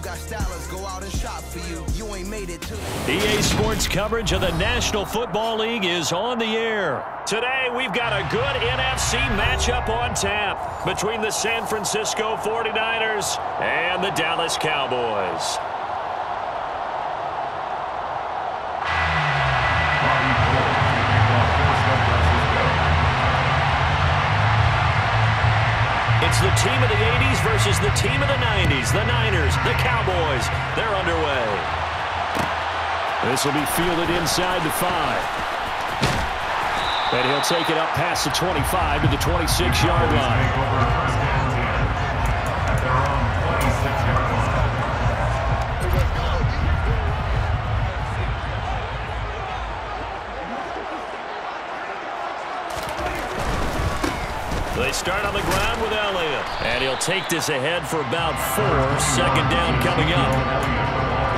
got stylers go out and shop for you. You ain't made it to. EA Sports coverage of the National Football League is on the air. Today, we've got a good NFC matchup on tap between the San Francisco 49ers and the Dallas Cowboys. It's the team of the 80s versus the team of the 90s. The Niners, the Cowboys, they're underway. This will be fielded inside the 5. And he'll take it up past the 25 to the 26-yard line. They start on the ground with Elliott. And he'll take this ahead for about 4. Second down coming up.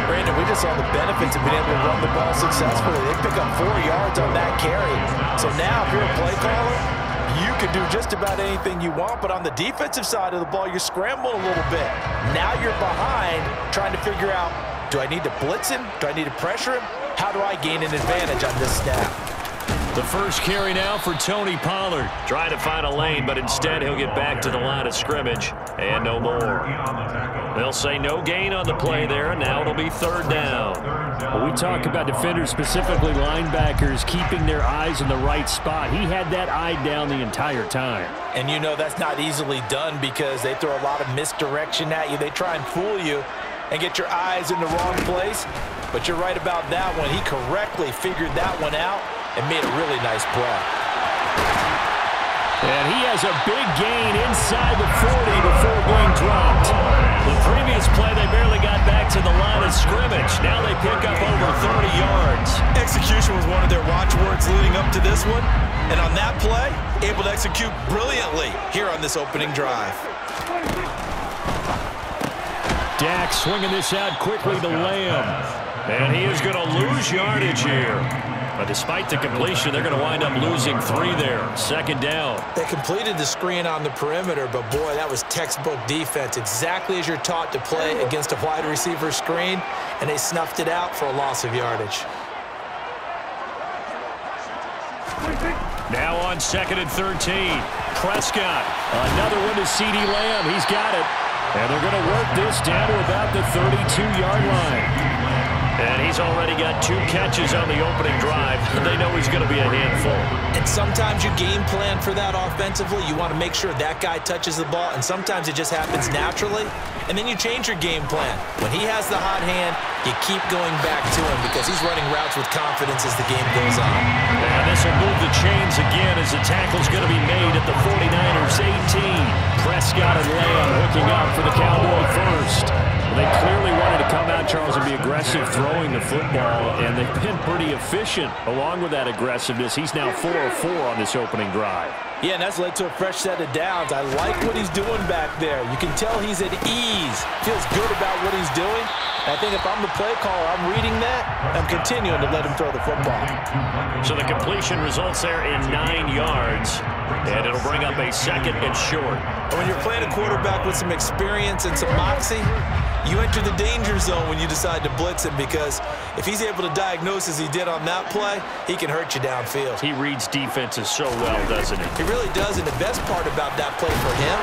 Brandon, we just saw the benefits of being able to run the ball successfully. They pick up 4 yards on that carry. So now, if you're a play caller, you can do just about anything you want. But on the defensive side of the ball, you're scrambling a little bit. Now you're behind trying to figure out, do I need to blitz him? Do I need to pressure him? How do I gain an advantage on this snap? The first carry now for Tony Pollard. Trying to find a lane, but instead he'll get back to the line of scrimmage. And no more. They'll say no gain on the play there, and now it'll be third down. When we talk about defenders, specifically linebackers, keeping their eyes in the right spot, he had that eye down the entire time. And you know that's not easily done because they throw a lot of misdirection at you. They try and fool you and get your eyes in the wrong place. But you're right about that one. He correctly figured that one out and made a really nice play. And he has a big gain inside the 40 before being dropped. The previous play, they barely got back to the line of scrimmage. Now they pick up over 30 yards. Execution was one of their watchwords leading up to this one. And on that play, able to execute brilliantly here on this opening drive. Dak swinging this out quickly to Lamb. And he is going to lose yardage here. But despite the completion, they're going to wind up losing 3 there. Second down. They completed the screen on the perimeter, but boy, that was textbook defense. Exactly as you're taught to play against a wide receiver screen, and they snuffed it out for a loss of yardage. Now on 2nd and 13. Prescott. Another one to CeeDee Lamb. He's got it. And they're going to work this down to about the 32-yard line. And he's already got 2 catches on the opening drive. They know he's going to be a handful. And sometimes you game plan for that offensively. You want to make sure that guy touches the ball, and sometimes it just happens naturally. And then you change your game plan. When he has the hot hand, you keep going back to him because he's running routes with confidence as the game goes on. And this will move the chains again as the tackle's going to be made at the 49ers 18. Prescott and Lamb hooking up for the Cowboy first. They clearly wanted to come out, Charles, and be aggressive throwing the football, and they've been pretty efficient along with that aggressiveness. He's now 4 of 4 on this opening drive. Yeah, and that's led to a fresh set of downs. I like what he's doing back there. You can tell he's at ease. Feels good about what he's doing. I think if I'm the play caller, I'm reading that. I'm continuing to let him throw the football. So the completion results there in 9 yards, and it'll bring up a 2nd and short. When you're playing a quarterback with some experience and some moxie, you enter the danger zone when you decide to blitz him because if he's able to diagnose as he did on that play, he can hurt you downfield. He reads defenses so well, doesn't he? He really does, and the best part about that play for him,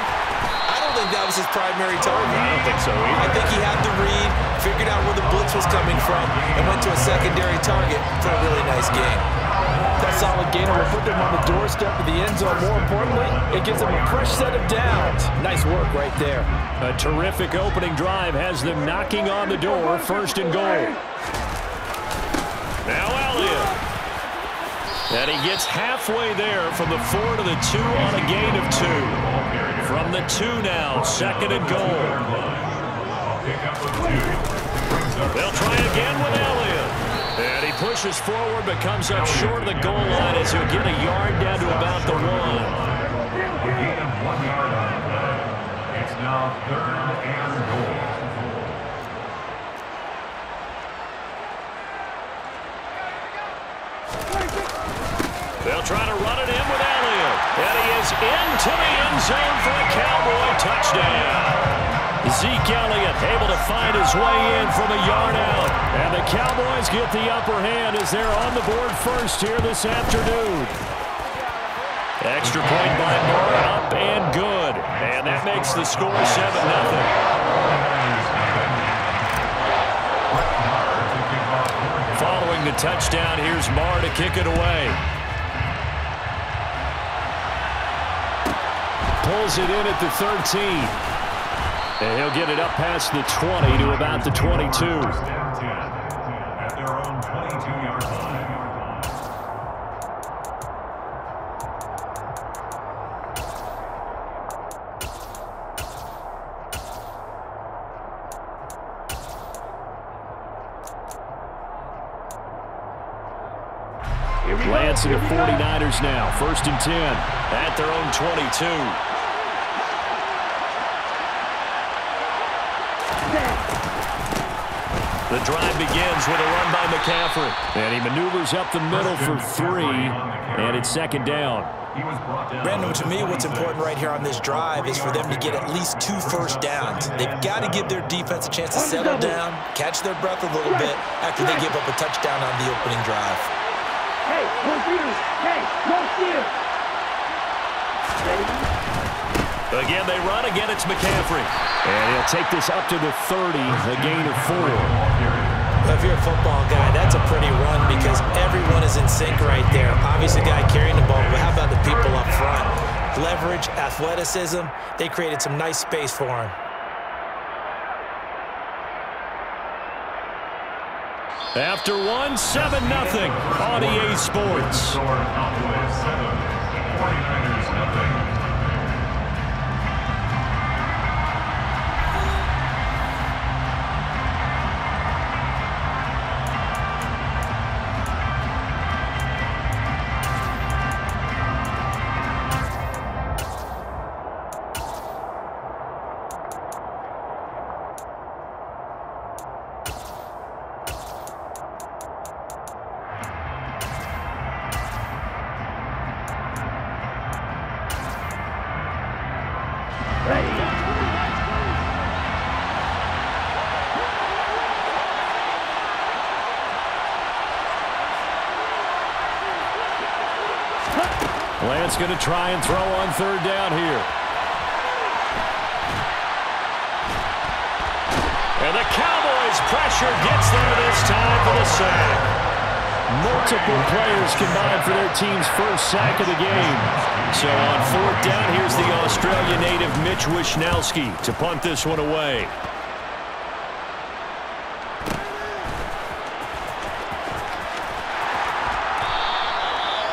I don't think that was his primary target. I don't think so either. I think he had the read, figured out where the blitz was coming from, and went to a secondary target for a really nice game. That solid gainer will put them on the doorstep of the end zone. More importantly, it gives them a fresh set of downs. Nice work right there. A terrific opening drive has them knocking on the door. 1st and goal. Now Elliott. And he gets halfway there from the 4 to the 2 on a gain of 2. From the 2 now, 2nd and goal. They'll try again with Elliott. And he pushes forward but comes up short of the goal line as he'll get a yard down to about the 1. It's now 3rd and goal. They'll try to run it in with Elliott. And he is into the end zone for a Cowboy touchdown. Zeke Elliott able to find his way in from a yard out. And the Cowboys get the upper hand as they're on the board first here this afternoon. Extra point by Moore, up and good. And that makes the score 7-0. Following the touchdown, here's Marr to kick it away. Pulls it in at the 13. And he'll get it up past the 20 to about the 22. At their own 22-yard line. Lance and the 49ers now. 1st and 10 at their own 22. The drive begins with a run by McCaffrey. And he maneuvers up the middle for 3. And it's 2nd down. Brandon, to me, what's important right here on this drive is for them to get at least 2 first downs. They've got to give their defense a chance to settle down, catch their breath a little bit after they give up a touchdown on the opening drive. Hey, no fear. Hey, no fear. Again, they run. Again, it's McCaffrey. And he'll take this up to the 30, a gain of 4. Well, if you're a football guy, that's a pretty run because everyone is in sync right there. Obviously, the guy carrying the ball, but how about the people up front? Leverage, athleticism, they created some nice space for him. After 1, 7-0 on EA Sports. 49ers nothing. Lance going to try and throw on 3rd down here. And the Cowboys pressure gets there this time for the sack. Multiple players combined for their team's first sack of the game. So on 4th down, here's the Australia native Mitch Wishnowsky to punt this one away.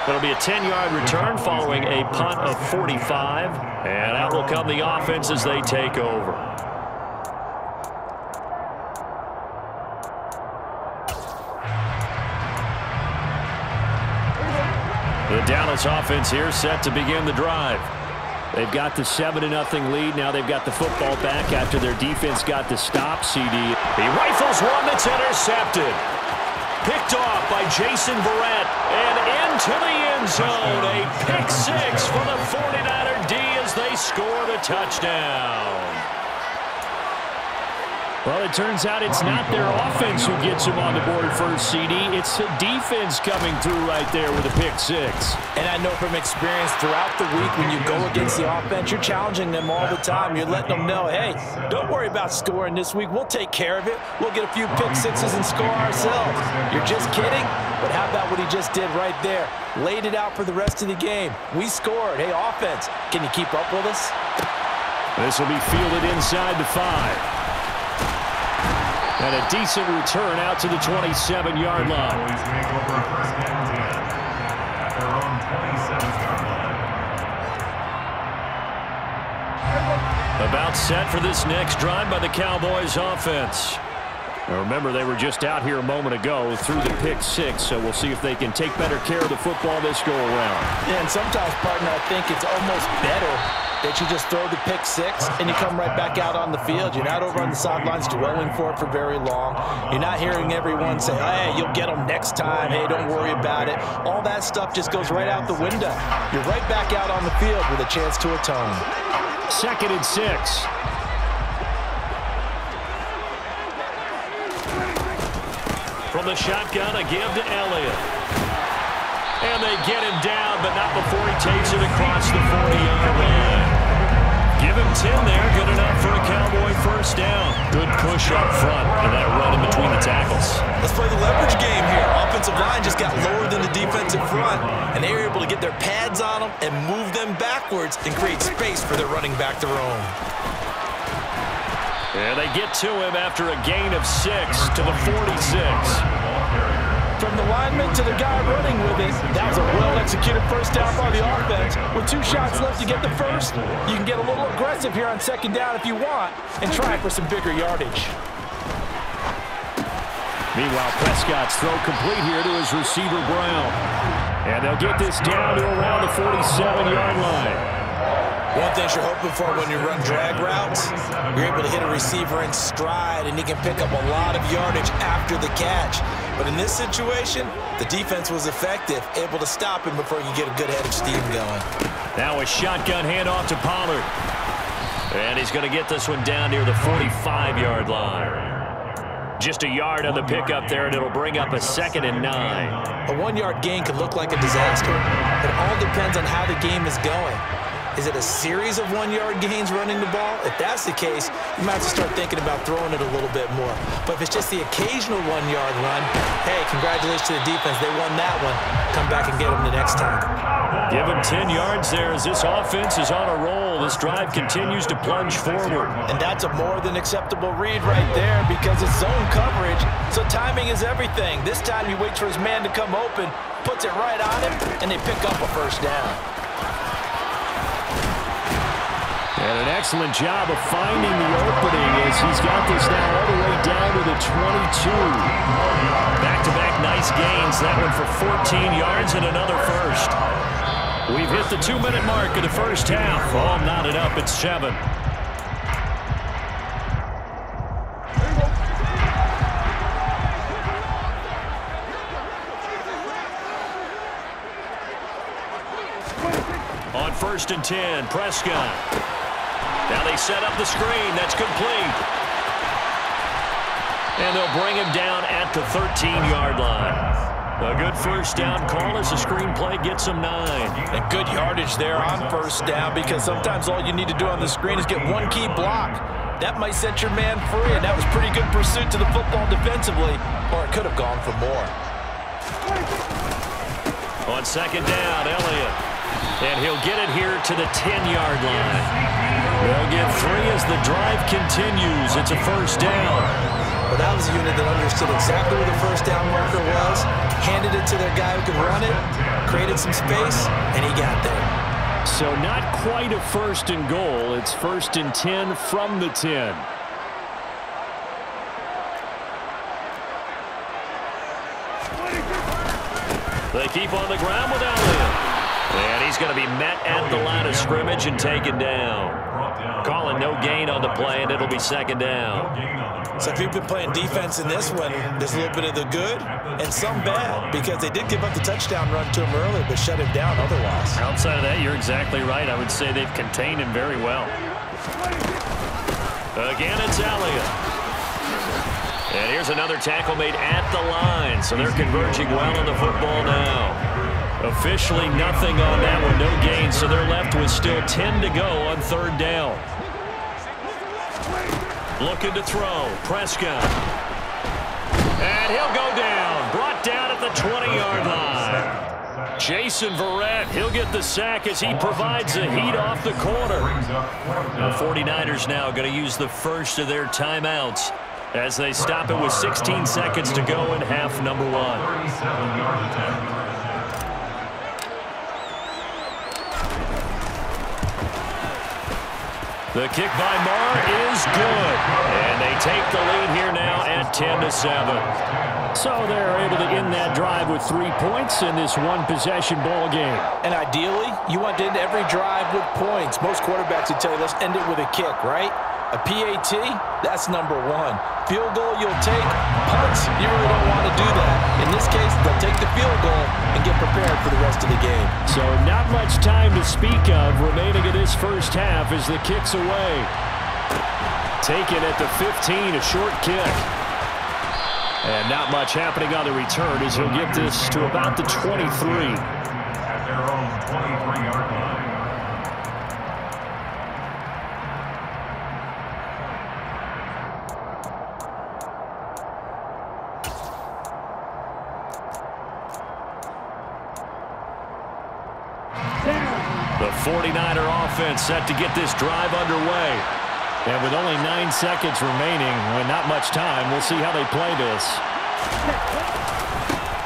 It'll be a 10-yard return following a punt of 45. And out will come the offense as they take over. The Dallas offense here set to begin the drive. They've got the 7-0 lead. Now they've got the football back after their defense got the stop. CD. He rifles one that's intercepted. Picked off by Jason Verrett and into the end zone. A pick 6 for the 49er D as they score the touchdown. Well, it turns out it's not their offense who gets them on the board first, CD. It's the defense coming through right there with a pick 6. And I know from experience throughout the week when you go against the offense, you're challenging them all the time. You're letting them know, hey, don't worry about scoring this week. We'll take care of it. We'll get a few pick 6s and score ourselves. You're just kidding? But how about what he just did right there? Laid it out for the rest of the game. We scored. Hey, offense, can you keep up with us? This will be fielded inside the 5. And a decent return out to the 27-yard line. About set for this next drive by the Cowboys offense. Now remember, they were just out here a moment ago through the pick 6, so we'll see if they can take better care of the football this go around. Yeah, and sometimes, partner, I think it's almost better that you just throw the pick 6 and you come right back out on the field. You're not over on the sidelines dwelling for it for very long. You're not hearing everyone say, hey, you'll get them next time. Hey, don't worry about it. All that stuff just goes right out the window. You're right back out on the field with a chance to atone. 2nd and 6. the shotgun, a give to Elliott. And they get him down, but not before he takes it across the 40-yard line. Give him 10 there, good enough for a Cowboy first down. Good push up front and that run in between the tackles. Let's play the leverage game here. Offensive line just got lower than the defensive front, and they were able to get their pads on them and move them backwards and create space for their running back to roam. And they get to him after a gain of 6 to the 46. From the lineman to the guy running with it, that was a well-executed first down by the offense. With 2 shots left to get the first, you can get a little aggressive here on second down if you want and try for some bigger yardage. Meanwhile, Prescott's throw complete here to his receiver, Brown. And they'll get this down to around the 47-yard line. One thing you're hoping for when you run drag routes, you're able to hit a receiver in stride, and he can pick up a lot of yardage after the catch. But in this situation, the defense was effective, able to stop him before you get a good head of steam going. Now a shotgun handoff to Pollard. And he's going to get this one down near the 45-yard line. Just a yard on the pickup there, and it'll bring up a 2nd and 9. A 1-yard gain could look like a disaster. It all depends on how the game is going. Is it a series of 1-yard gains running the ball? If that's the case, you might have to start thinking about throwing it a little bit more. But if it's just the occasional 1-yard run, hey, congratulations to the defense. They won that one. Come back and get them the next time. Give him 10 yards there as this offense is on a roll. This drive continues to plunge forward. And that's a more than acceptable read right there because it's zone coverage, so timing is everything. This time you wait for his man to come open, puts it right on him, and they pick up a first down. And an excellent job of finding the opening as he's got this now all the way down to the 22. Back-to-back nice gains. That one for 14 yards and another first. We've hit the 2-minute mark of the first half. All knotted up at 7. On 1st and 10, Prescott. Now they set up the screen. That's complete. And they'll bring him down at the 13-yard line. A good first down call as the screen play gets him 9. And good yardage there on first down because sometimes all you need to do on the screen is get one key block. That might set your man free, and that was pretty good pursuit to the football defensively, or it could have gone for more. On 2nd down, Elliott. And he'll get it here to the 10-yard line. They'll get 3 as the drive continues. It's a first down. Well, that was a unit that understood exactly where the first down marker was, handed it to their guy who could run it, created some space, and he got there. So not quite a 1st and goal. It's 1st and 10 from the 10. They keep on the ground with Elliott. And he's going to be met at the line of scrimmage and taken down. Calling no gain on the play, and it'll be 2nd down. So if you've been playing defense in this one, there's a little bit of the good and some bad because they did give up the touchdown run to him early but shut him down otherwise. Outside of that, you're exactly right. I would say they've contained him very well. Again, it's Elliott. And here's another tackle made at the line, so they're converging well on the football now. Officially nothing on that one, no gain, so they're left with still 10 to go on 3rd down. Looking to throw, Prescott. And he'll go down, brought down at the 20-yard line. Jason Verrett, he'll get the sack as he provides a heat off the corner. The 49ers now going to use the first of their timeouts as they stop it with 16 seconds to go in half number 1. The kick by Marr is good. And they take the lead here now at 10-7. So they're able to end that drive with 3 points in this one-possession ball game. And ideally, you want to end every drive with points. Most quarterbacks would tell you, let's end it with a kick, right? A PAT, that's number 1. Field goal you'll take. Punts, you really don't want to do that. In this case, they'll take the field goal and get prepared for the rest of the game. So not much time to speak of remaining in this first half as the kick's away. Taken at the 15, a short kick. And not much happening on the return as he'll get this to about the 23. At their own 23-yard line. The 49er offense set to get this drive underway. And with only 9 seconds remaining and not much time, we'll see how they play this.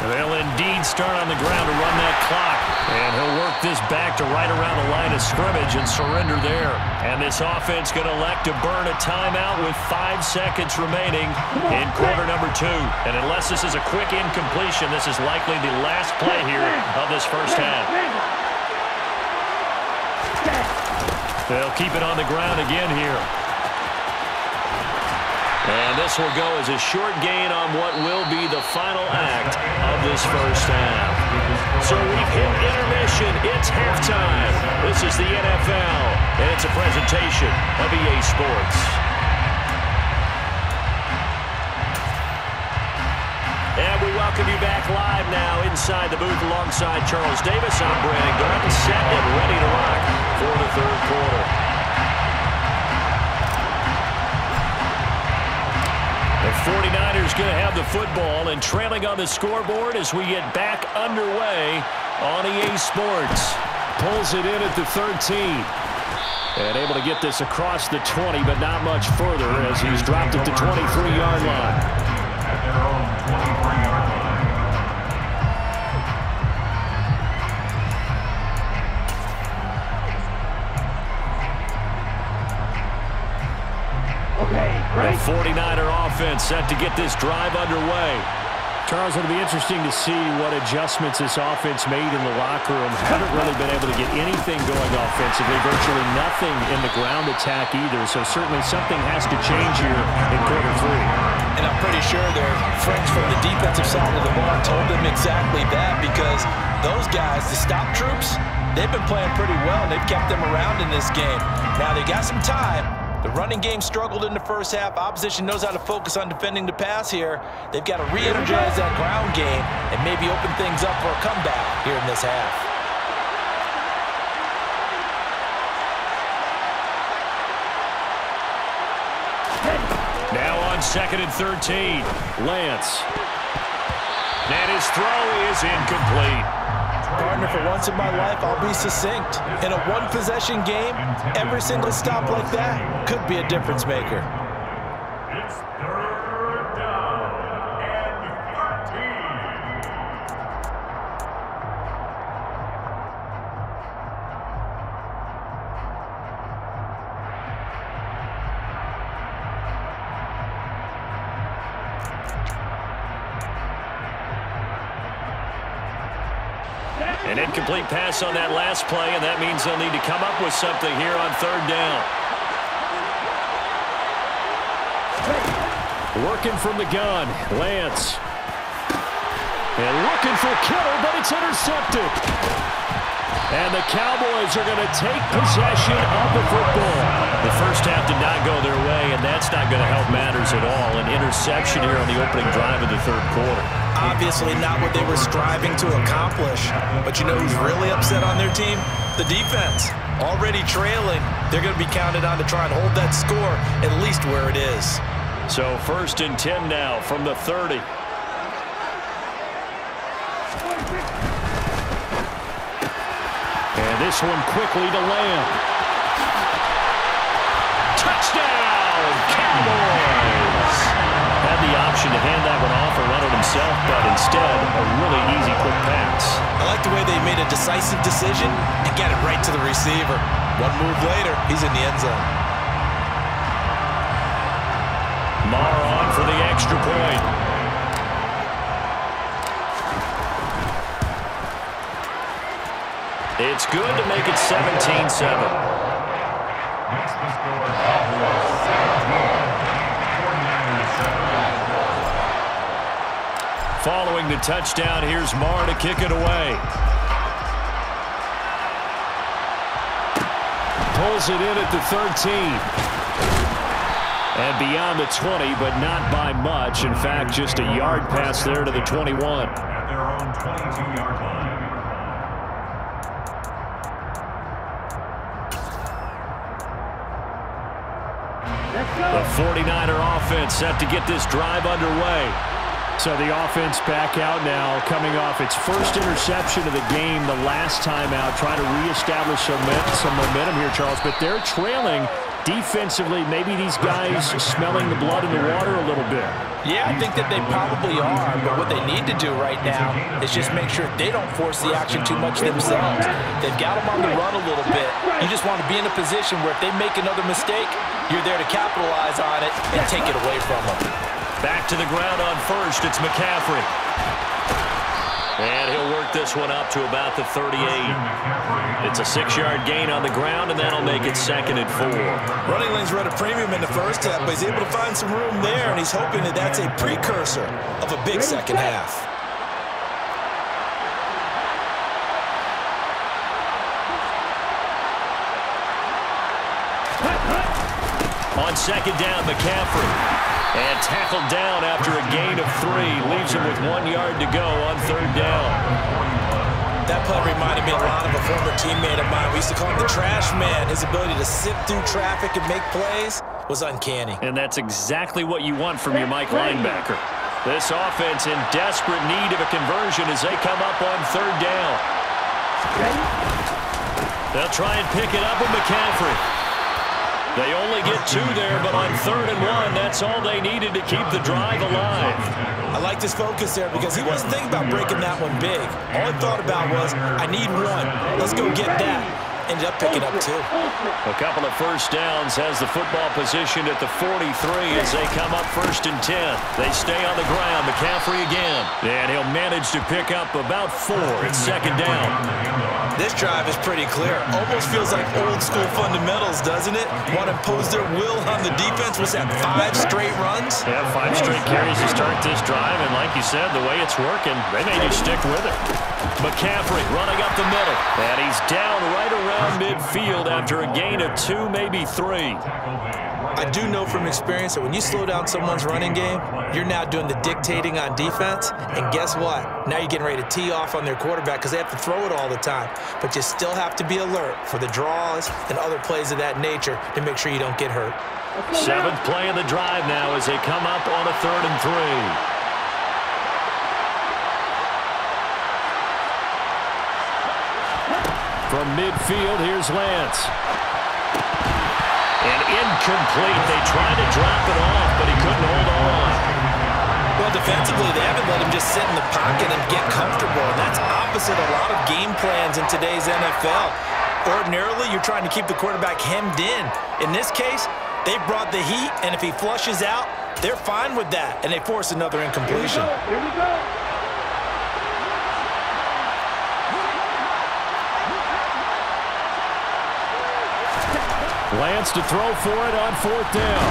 They'll indeed start on the ground to run that clock. And he'll work this back to right around the line of scrimmage and surrender there. And this offense going to elect to burn a timeout with 5 seconds remaining in quarter number 2. And unless this is a quick incompletion, this is likely the last play here of this first half. They'll keep it on the ground again here. And this will go as a short gain on what will be the final act of this first half. So we've hit intermission. It's halftime. This is the NFL, and it's a presentation of EA Sports. And we welcome you back live now inside the booth alongside Charles Davis. I'm Brandon Garden, set and ready to rock for the third quarter. The 49ers going to have the football and trailing on the scoreboard as we get back underway on EA Sports. Pulls it in at the 13. And able to get this across the 20, but not much further as he's dropped at the 23-yard line. At their own 23-yard line. The 49er offense set to get this drive underway. Charles, it'll be interesting to see what adjustments this offense made in the locker room. Haven't really been able to get anything going offensively, virtually nothing in the ground attack either, so certainly something has to change here in quarter 3. And I'm pretty sure their friends from the defensive side of the ball told them exactly that, because those guys, the stop troops, they've been playing pretty well. They've kept them around in this game. Now they got some time. The running game struggled in the first half. Opposition knows how to focus on defending the pass here. They've got to re-energize that ground game and maybe open things up for a comeback here in this half. Now on 2nd and 13, Lance. And his throw is incomplete. Partner, for once in my life, I'll be succinct. In a one-possession game, every single stop like that could be a difference maker. It's third down and 13. An incomplete pass on that last play, and that means they'll need to come up with something here on 3rd down. Working from the gun, Lance. And looking for Kittle, but it's intercepted. And the Cowboys are going to take possession of the football. The first half did not go their way, and that's not going to help matters at all. An interception here on the opening drive of the 3rd quarter. Obviously not what they were striving to accomplish. But you know who's really upset on their team? The defense. Already trailing, they're going to be counted on to try and hold that score at least where it is. So 1st and 10 now from the 30. And this one quickly to Lamb. Touchdown, Cowboys! Had the option to hand that one off or run it himself, but instead, a really easy quick pass. I like the way they made a decisive decision and get it right to the receiver. One move later, he's in the end zone. Marr on for the extra point. It's good to make it 17-7. Makes the score Cowboys 17, 49ers 7. Following the touchdown, here's Marr to kick it away. Pulls it in at the 13. And beyond the 20, but not by much. In fact, just a yard pass there to the 21. At their own 22-yard line. The 49er offense set to get this drive underway. So the offense back out now, coming off its first interception of the game the last time out, trying to reestablish some momentum here, Charles. But they're trailing defensively. Maybe these guys smelling the blood in the water a little bit. Yeah, I think that they probably are, but what they need to do right now is just make sure they don't force the action too much themselves. They've got them on the run a little bit. You just want to be in a position where if they make another mistake, you're there to capitalize on it and take it away from them. Back to the ground on first, it's McCaffrey. And he'll work this one up to about the 38. It's a 6-yard gain on the ground, and that'll make it 2nd and 4. Running lanes were at a premium in the first half, but he's able to find some room there, and he's hoping that that's a precursor of a big second half. On 2nd down, McCaffrey. And tackled down after a gain of 3. Leaves him with 1 yard to go on 3rd down. That play reminded me a lot of a former teammate of mine. We used to call him the trash man. His ability to sift through traffic and make plays was uncanny. And that's exactly what you want from your Mike linebacker. This offense in desperate need of a conversion as they come up on 3rd down. They'll try and pick it up with McCaffrey. They only get 2 there, but on 3rd and 1, that's all they needed to keep the drive alive. I liked his focus there because he wasn't thinking about breaking that one big. All he thought about was, I need 1. Let's go get that. Ended up picking up 2. A couple of first downs has the football positioned at the 43 as they come up 1st and 10. They stay on the ground. McCaffrey again. And he'll manage to pick up about 4. It's 2nd down. This drive is pretty clear. Almost feels like old school fundamentals, doesn't it? Want to impose their will on the defense. Was that 5 straight runs? Yeah, 5 straight carries to start this drive. And like you said, the way it's working, they may just stick with it. McCaffrey running up the middle. And he's down right around midfield after a gain of 2, maybe 3. I do know from experience that when you slow down someone's running game, you're now doing the dictating on defense. And guess what? Now you're getting ready to tee off on their quarterback because they have to throw it all the time. But you still have to be alert for the draws and other plays of that nature to make sure you don't get hurt. 7th play of the drive now as they come up on a 3rd and 3. From midfield, here's Lance. And incomplete. They tried to drop it off, but he couldn't hold on. Well, defensively, they haven't let him just sit in the pocket and get comfortable. And that's opposite a lot of game plans in today's NFL. Ordinarily, you're trying to keep the quarterback hemmed in. In this case, they brought the heat, and if he flushes out, they're fine with that, and they force another incompletion. Here we go. Lance to throw for it on 4th down.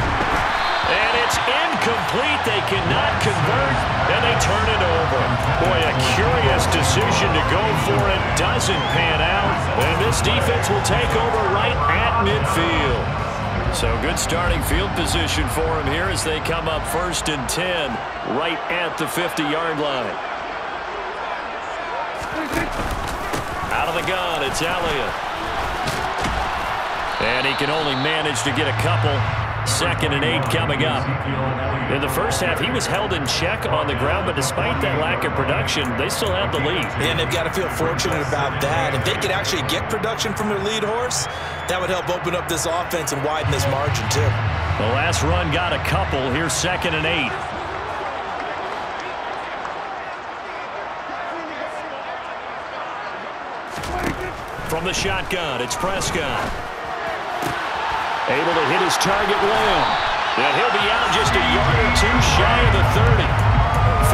And it's incomplete. They cannot convert, and they turn it over. Boy, a curious decision to go for it. Doesn't pan out, and this defense will take over right at midfield. So good starting field position for them here as they come up 1st and 10 right at the 50-yard line. Out of the gun, it's Elliott. And he can only manage to get a couple. 2nd and 8 coming up. In the first half, he was held in check on the ground, but despite that lack of production, they still have the lead. And they've got to feel fortunate about that. If they could actually get production from their lead horse, that would help open up this offense and widen this margin, too. The last run got a couple. Here's 2nd and 8. From the shotgun, it's Prescott. Able to hit his target well. And he'll be out just a yard or 2 shy of the 30.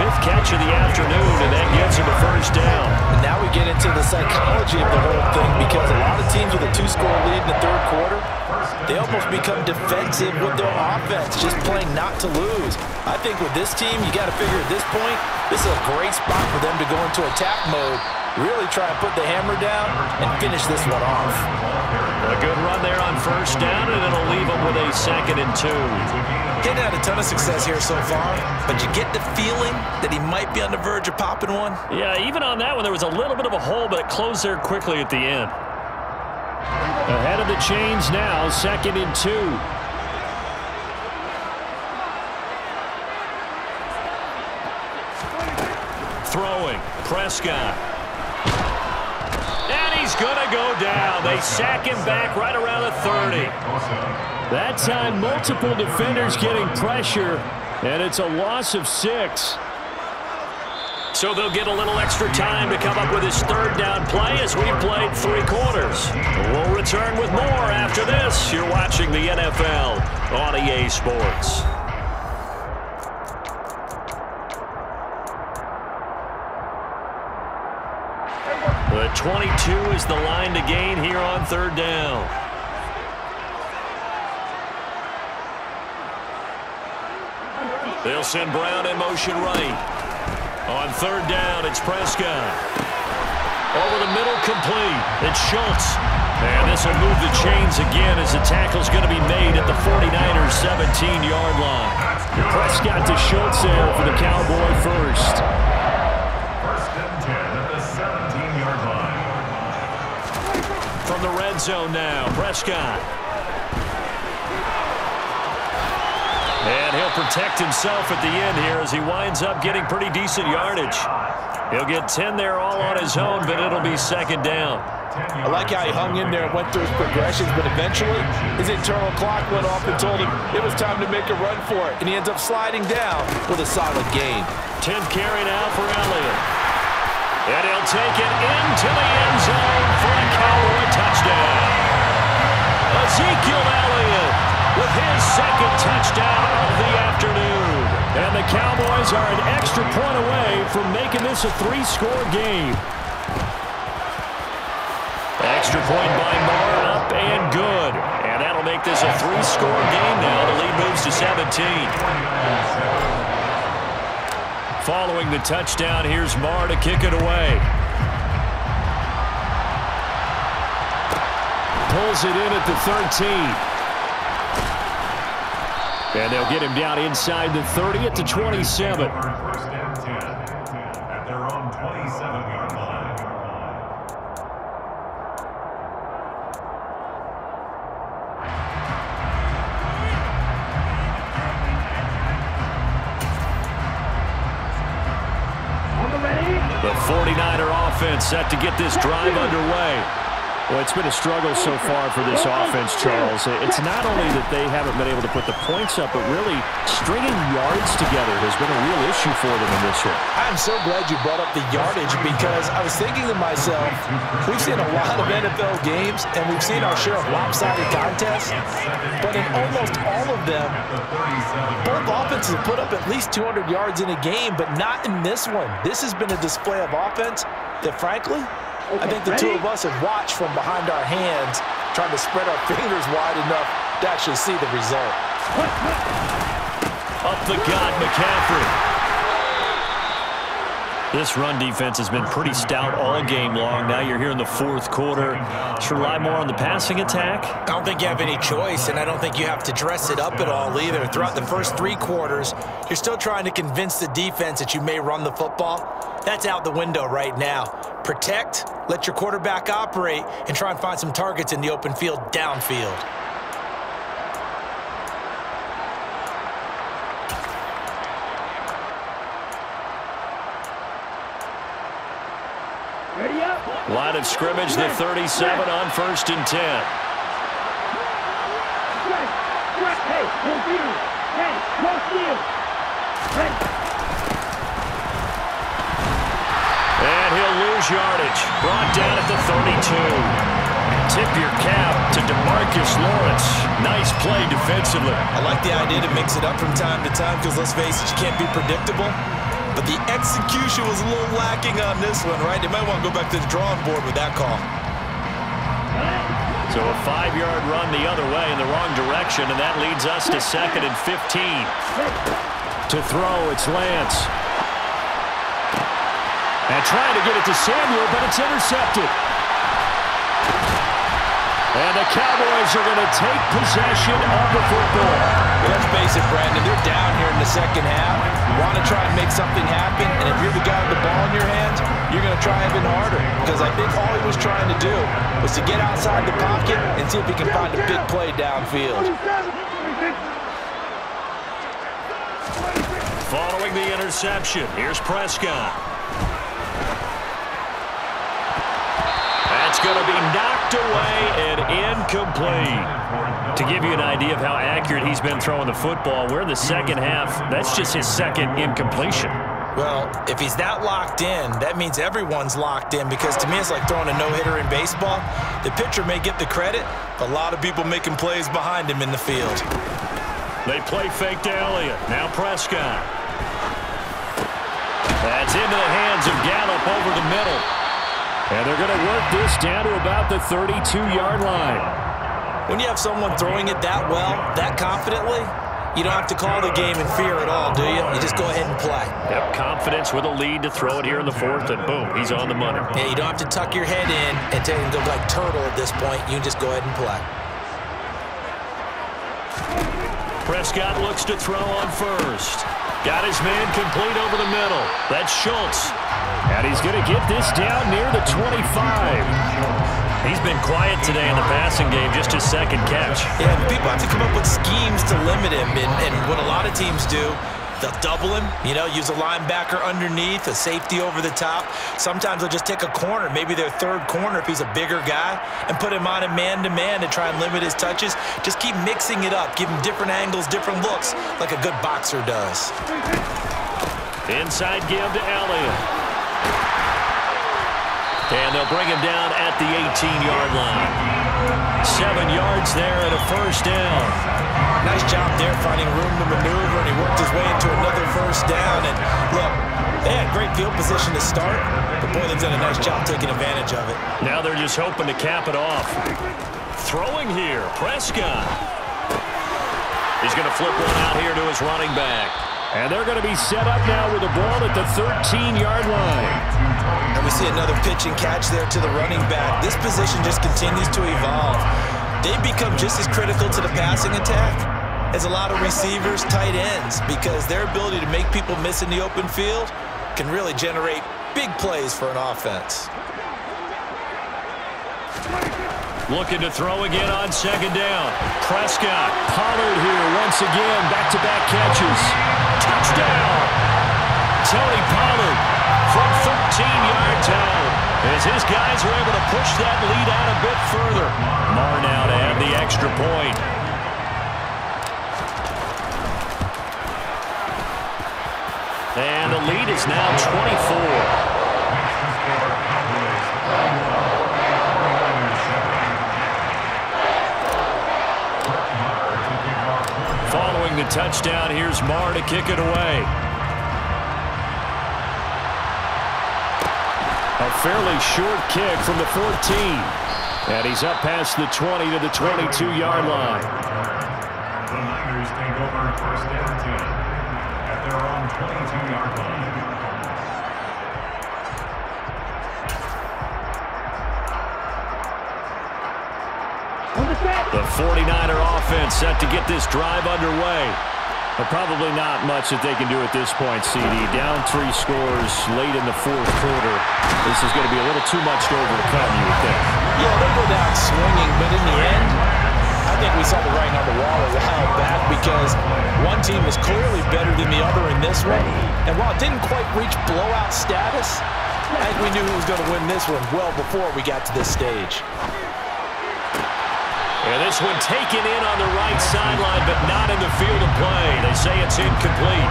5th catch of the afternoon, and that gets him a 1st down. And now we get into the psychology of the whole thing because a lot of teams with a 2-score lead in the 3rd quarter, they almost become defensive with their offense, just playing not to lose. I think with this team, you got to figure at this point, this is a great spot for them to go into attack mode, really try and put the hammer down and finish this one off. A good run there on 1st down, and it'll leave them with a 2nd and 2. He hadn't had a ton of success here so far, but you get the feeling that he might be on the verge of popping one. Yeah, even on that one, there was a little bit of a hole, but it closed there quickly at the end. Ahead of the chains now, 2nd and 2. Throwing, Prescott. And he's going to go down. They sack him back right around the 30. That time, multiple defenders getting pressure, and it's a loss of 6. So they'll get a little extra time to come up with his 3rd down play as we've played 3 quarters. We'll return with more after this. You're watching the NFL on EA Sports. The 22 is the line to gain here on 3rd down. They'll send Brown in motion right. On 3rd down, it's Prescott. Over the middle, complete. It's Schultz. And this will move the chains again as the tackle's going to be made at the 49ers' 17-yard line. Prescott to Schultz there for the Cowboy first. 1st and 10 at the 17-yard line. From the red zone now, Prescott. And he'll protect himself at the end here as he winds up getting pretty decent yardage. He'll get 10 there all on his own, but it'll be 2nd down. I like how he hung in there and went through his progressions, but eventually his internal clock went off and told him it was time to make a run for it, and he ends up sliding down with a solid gain. 10th carry now for Elliott. And he'll take it into the end zone for a Cowboy touchdown. Ezekiel Elliott with his 2nd touchdown of the afternoon. And the Cowboys are an extra point away from making this a 3-score game. Extra point by Marr, up and good. And that'll make this a 3-score game now. The lead moves to 17. Following the touchdown, here's Marr to kick it away. Pulls it in at the 13. And they'll get him down inside the 30 at the 27. 1st and 10 at their own 27-yard line. The 49er offense set to get this drive underway. Well, it's been a struggle so far for this offense, Charles. It's not only that they haven't been able to put the points up, but really stringing yards together has been a real issue for them in this one. I'm so glad you brought up the yardage because I was thinking to myself, we've seen a lot of NFL games and we've seen our share of lopsided contests, but in almost all of them, both offenses have put up at least 200 yards in a game, but not in this one. This has been a display of offense that, frankly, I think the two of us have watched from behind our hands, trying to spread our fingers wide enough to actually see the result. Up the gut, McCaffrey. This run defense has been pretty stout all game long. Now you're here in the 4th quarter. Should rely more on the passing attack? I don't think you have any choice, and I don't think you have to dress it up at all either. Throughout the first 3 quarters, you're still trying to convince the defense that you may run the football. That's out the window right now. Protect, let your quarterback operate, and try and find some targets in the open field downfield. Line of scrimmage, the 37 on 1st and 10. And he'll lose yardage. Brought down at the 32. Tip your cap to DeMarcus Lawrence. Nice play defensively. I like the idea to mix it up from time to time because, let's face it, you can't be predictable. But the execution was a little lacking on this one, right? They might want to go back to the drawing board with that call. So a 5-yard run the other way in the wrong direction, and that leads us to 2nd and 15. To throw, it's Lance. And trying to get it to Samuel, but it's intercepted. And the Cowboys are going to take possession of the football. Let's face it, Brandon, they're down here in the second half. Want to try and make something happen, and if you're the guy with the ball in your hands, you're going to try even harder. Because I think all he was trying to do was to get outside the pocket and see if he can find a big play downfield. Following the interception, here's Prescott. That's going to be knocked away and incomplete. To give you an idea of how accurate he's been throwing the football, we're in the second half. That's just his second incompletion. Well, if he's that locked in, that means everyone's locked in, because to me it's like throwing a no-hitter in baseball. The pitcher may get the credit, but a lot of people making plays behind him in the field. They play fake to Elliott. Now Prescott. That's into the hands of Gallup over the middle. And they're going to work this down to about the 32-yard line. When you have someone throwing it that well, that confidently, you don't have to call the game in fear at all, do you? You just go ahead and play. Yep, confidence with a lead to throw it here in the fourth, and boom, he's on the money. Yeah, you don't have to tuck your head in and go like turtle at this point. You can just go ahead and play. Prescott looks to throw on first. Got his man complete over the middle. That's Schultz. And he's going to get this down near the 25. He's been quiet today in the passing game, just his second catch. Yeah, people have to come up with schemes to limit him, and what a lot of teams do, they'll double him, use a linebacker underneath, a safety over the top. Sometimes they'll just take a corner, maybe their third corner if he's a bigger guy, and put him on a man-to-man to try and limit his touches. Just keep mixing it up, give him different angles, different looks, like a good boxer does. Inside give to Elliott. And they'll bring him down at the 18-yard line. 7 yards there and a first down. Nice job there finding room to maneuver, and he worked his way into another first down. And look, they had great field position to start, but boy, they've done a nice job taking advantage of it. Now they're just hoping to cap it off. Throwing here, Prescott. He's going to flip one out here to his running back. And they're going to be set up now with the ball at the 13-yard line. And we see another pitch and catch there to the running back. This position just continues to evolve. They become just as critical to the passing attack as a lot of receivers, tight ends, because their ability to make people miss in the open field can really generate big plays for an offense. Looking to throw again on second down. Prescott. Pollard here once again. Back-to-back catches. Touchdown! Tony Pollard from 13 yards out. As his guys are able to push that lead out a bit further. Marr now to add the extra point. And the lead is now 24. Following the touchdown, here's Marr to kick it away. A fairly short kick from the 14. And he's up past the 20 to the 22-yard line. The Niners take over first down 10 at their own 22-yard line. The 49er offense set to get this drive underway. But probably not much that they can do at this point, CD. Down 3 scores late in the fourth quarter. This is going to be a little too much to overcome, you would think. Yeah, they go down swinging, but in the end, I think we saw the writing on the wall a while back, because one team was clearly better than the other in this one. And while it didn't quite reach blowout status, I think we knew who was going to win this one well before we got to this stage. And this one taken in on the right sideline, but not in the field of play. They say it's incomplete.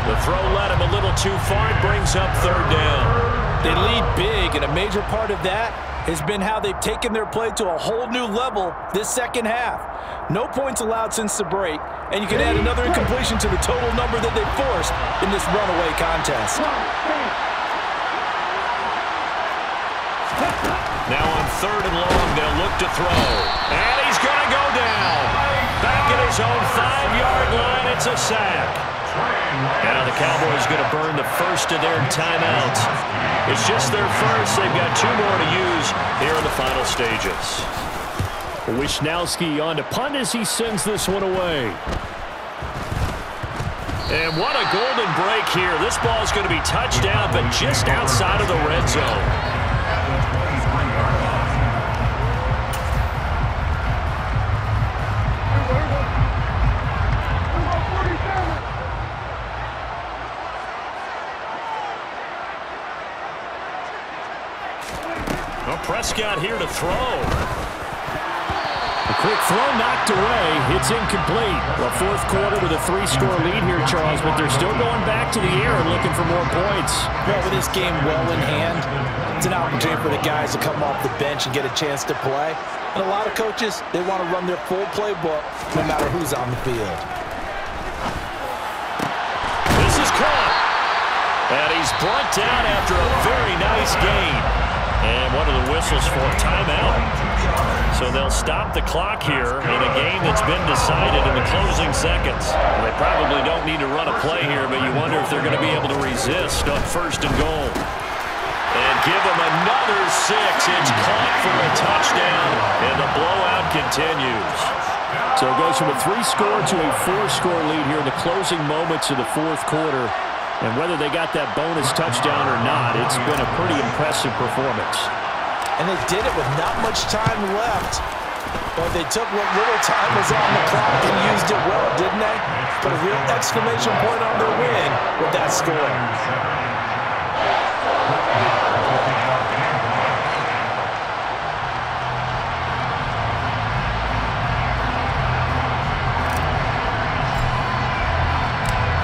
The throw led him a little too far. It brings up third down. They lead big, and a major part of that has been how they've taken their play to a whole new level this second half. No points allowed since the break, and you can add another incompletion to the total number that they forced in this runaway contest. Now on third and long, they'll look to throw. And he's going to go down. Back at his own 5-yard line, it's a sack. Now the Cowboys going to burn the first of their timeouts. It's just their first. They've got 2 more to use here in the final stages. Wisnowski on to punt as he sends this one away. And what a golden break here. This ball is going to be touched down, but just outside of the red zone. Prescott here to throw. A quick throw knocked away. It's incomplete. Well, fourth quarter with a 3-score lead here, Charles, but they're still going back to the air and looking for more points. Well, with this game well in hand, it's an opportunity for the guys to come off the bench and get a chance to play. And a lot of coaches, they want to run their full playbook no matter who's on the field. This is caught. And he's brought down after a very nice gain. And what are the whistles for? Timeout. So they'll stop the clock here in a game that's been decided in the closing seconds. They probably don't need to run a play here, but you wonder if they're going to be able to resist on 1st and goal. And give them another 6. It's caught for a touchdown, and the blowout continues. So it goes from a 3-score to a 4-score lead here in the closing moments of the fourth quarter. And whether they got that bonus touchdown or not, it's been a pretty impressive performance. And they did it with not much time left. But they took what little time was on the clock and used it well, didn't they? Put a real exclamation point on their win with that score.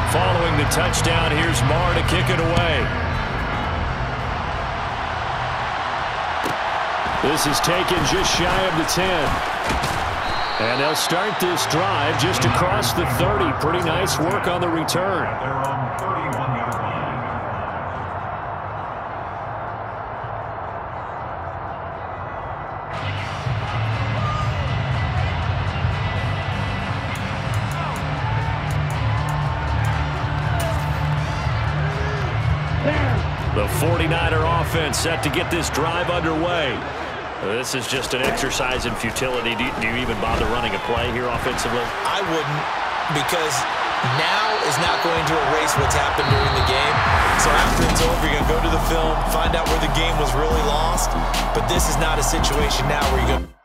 Following the touchdown, here's Marr to kick it away. This is taken just shy of the 10. And they'll start this drive just across the 30. Pretty nice work on the return. They're on 31-yard line. The 49er offense set to get this drive underway. This is just an exercise in futility. Do you even bother running a play here offensively? I wouldn't, because now is not going to erase what's happened during the game. So after it's over, you're going to go to the film, find out where the game was really lost. But this is not a situation now where you're going to